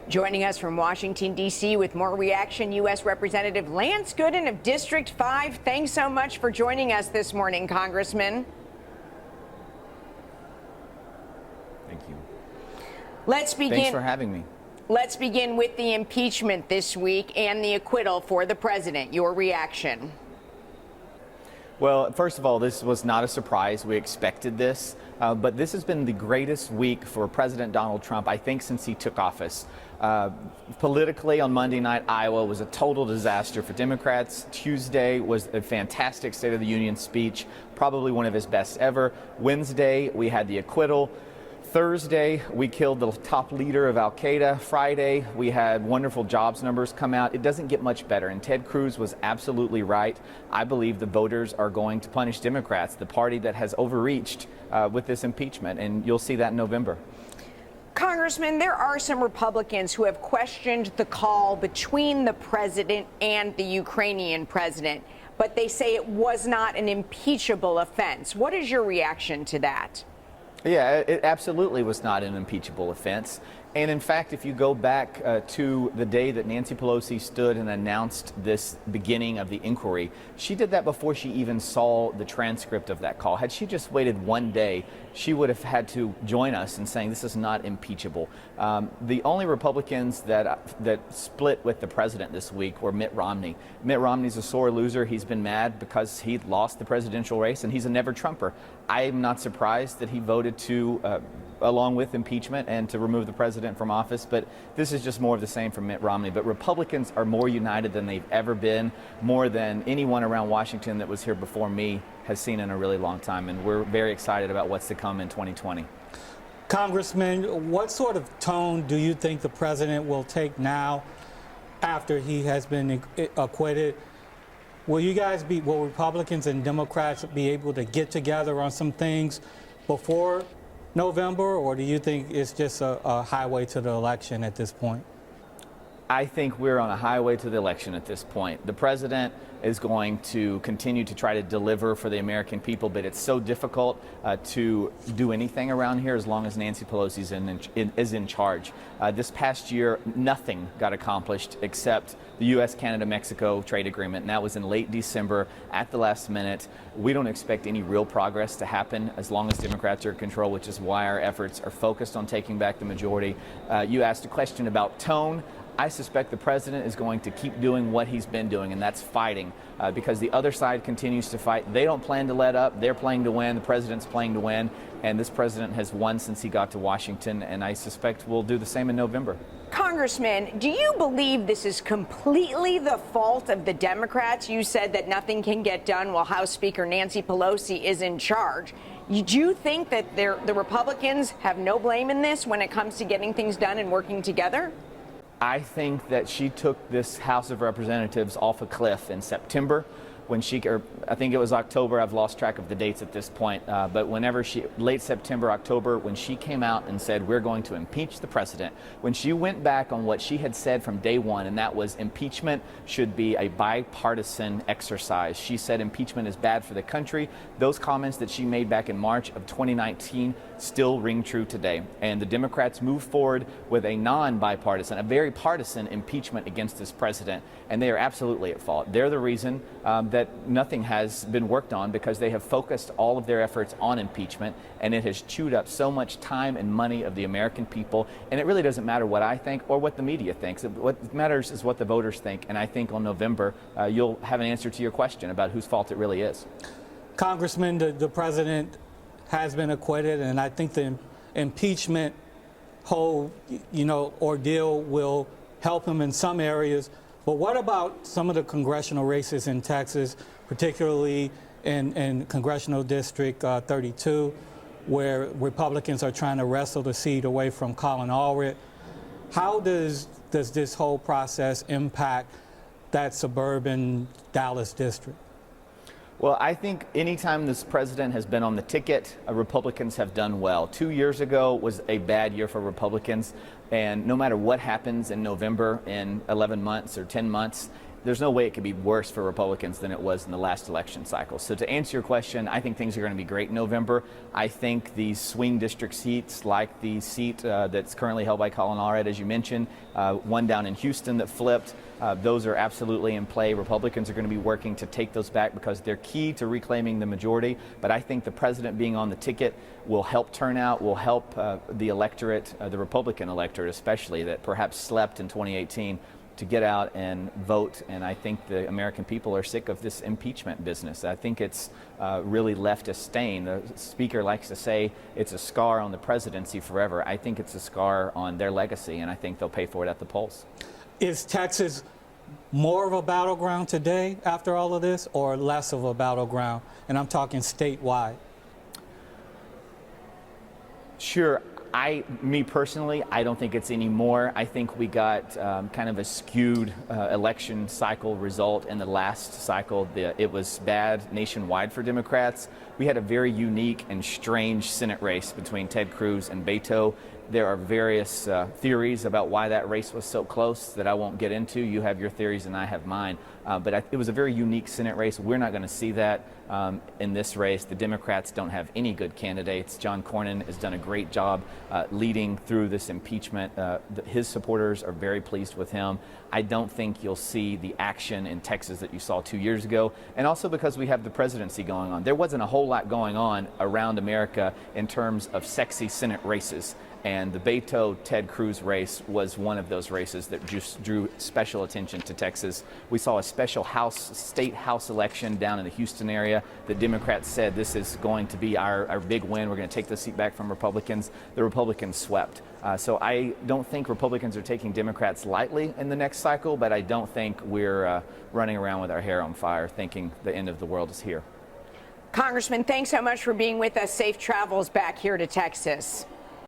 Joining us from Washington, D.C. with more reaction, U.S. Representative Lance Gooden of District 5. Thanks so much for joining us this morning, Congressman. Thank you. Let's begin. Thanks for having me. Let's begin with the impeachment this week and the acquittal for the president. Your reaction? Well, first of all, this was not a surprise. We expected this, but this has been the greatest week for President Donald Trump, I think, since he took office. Politically, on Monday night, Iowa was a total disaster for Democrats. Tuesday was a fantastic State of the Union speech, probably one of his best ever. Wednesday, we had the acquittal. Thursday, we killed the top leader of Al-Qaeda. Friday, we had wonderful jobs numbers come out. It doesn't get much better, and Ted Cruz was absolutely right. I believe the voters are going to punish Democrats, the party that has overreached with this impeachment, and you'll see that in November. Congressman, there are some Republicans who have questioned the call between the president and the Ukrainian president, but they say it was not an impeachable offense. What is your reaction to that? Yeah, it absolutely was not an impeachable offense. And in fact, if you go back to the day that Nancy Pelosi stood and announced this beginning of the inquiry, she did that before she even saw the transcript of that call. Had she just waited one day, she would have had to join us in saying this is not impeachable. The only Republicans that split with the president this week were Mitt Romney. Mitt Romney's a sore loser. He's been mad because he lost the presidential race, and he's a never-Trumper. I'm not surprised that he voted to along with impeachment and to remove the president from office, but this is just more of the same from Mitt Romney. But Republicans are more united than they've ever been, more than anyone around Washington that was here before me has seen in a really long time, and we're very excited about what's to come in 2020. Congressman, what sort of tone do you think the president will take now after he has been acquitted? Will Republicans and Democrats be able to get together on some things before November, or do you think it's just a highway to the election at this point? I think we're on a highway to the election at this point. The president is going to continue to try to deliver for the American people, but it's so difficult to do anything around here as long as Nancy Pelosi is in charge. This past year, nothing got accomplished except the U.S., Canada, Mexico trade agreement, and that was in late December at the last minute. We don't expect any real progress to happen as long as Democrats are in control, which is why our efforts are focused on taking back the majority. You asked a question about tone. I suspect the president is going to keep doing what he's been doing, and that's fighting, because the other side continues to fight. They don't plan to let up. They're playing to win. The president's playing to win, and this president has won since he got to Washington, and I suspect we'll do the same in November. Congressman, do you believe this is completely the fault of the Democrats? You said that nothing can get done while House Speaker Nancy Pelosi is in charge. Do you think that the Republicans have no blame in this when it comes to getting things done and working together? I think that she took this House of Representatives off a cliff in September when I think it was October, I've lost track of the dates at this point, but late September, October, when she came out and said, we're going to impeach the president, when she went back on what she had said from day one, and that was impeachment should be a bipartisan exercise. She said impeachment is bad for the country. Those comments that she made back in March of 2019 still ring true today. And the Democrats moved forward with a non-bipartisan, a very partisan impeachment against this president, and they are absolutely at fault. They're the reason that nothing has been worked on, because they have focused all of their efforts on impeachment, and it has chewed up so much time and money of the American people. And it really doesn't matter what I think or what the media thinks. What matters is what the voters think, and I think on November you'll have an answer to your question about whose fault it really is. Congressman, the president has been acquitted, and I think the impeachment whole ordeal will help him in some areas. But what about some of the congressional races in Texas, particularly in Congressional District 32, where Republicans are trying to wrestle the seat away from Colin Allred? How does this whole process impact that suburban Dallas district? Well, I think anytime this president has been on the ticket, Republicans have done well. 2 years ago was a bad year for Republicans, and no matter what happens in November, in 11 months or 10 months, there's no way it could be worse for Republicans than it was in the last election cycle. So to answer your question, I think things are going to be great in November. I think these swing district seats, like the seat that's currently held by Colin Allred, as you mentioned, one down in Houston that flipped, those are absolutely in play. Republicans are going to be working to take those back because they're key to reclaiming the majority. But I think the president being on the ticket will help turnout, will help the electorate, the Republican electorate especially, that perhaps slept in 2018, to get out and vote. And I think the American people are sick of this impeachment business. I think it's really left a stain. The speaker likes to say it's a scar on the presidency forever. I think it's a scar on their legacy, and I think they'll pay for it at the polls. Is Texas more of a battleground today after all of this, or less of a battleground? And I'm talking statewide. Sure. Me personally, I don't think it's any more. I think we got kind of a skewed election cycle result in the last cycle. It was bad nationwide for Democrats. We had a very unique and strange Senate race between Ted Cruz and Beto. There are various theories about why that race was so close that I won't get into. You have your theories and I have mine. But it was a very unique Senate race. We're not going to see that in this race. The Democrats don't have any good candidates. John Cornyn has done a great job leading through this impeachment. His supporters are very pleased with him. I don't think you'll see the action in Texas that you saw 2 years ago. And also because we have the presidency going on. There wasn't a whole lot going on around America in terms of sexy Senate races. And the Beto-Ted Cruz race was one of those races that just drew special attention to Texas. We saw a special state house election down in the Houston area. The Democrats said this is going to be our big win. We're going to take the seat back from Republicans. The Republicans swept. So I don't think Republicans are taking Democrats lightly in the next cycle, but I don't think we're running around with our hair on fire thinking the end of the world is here. Congressman, thanks so much for being with us. Safe travels back here to Texas.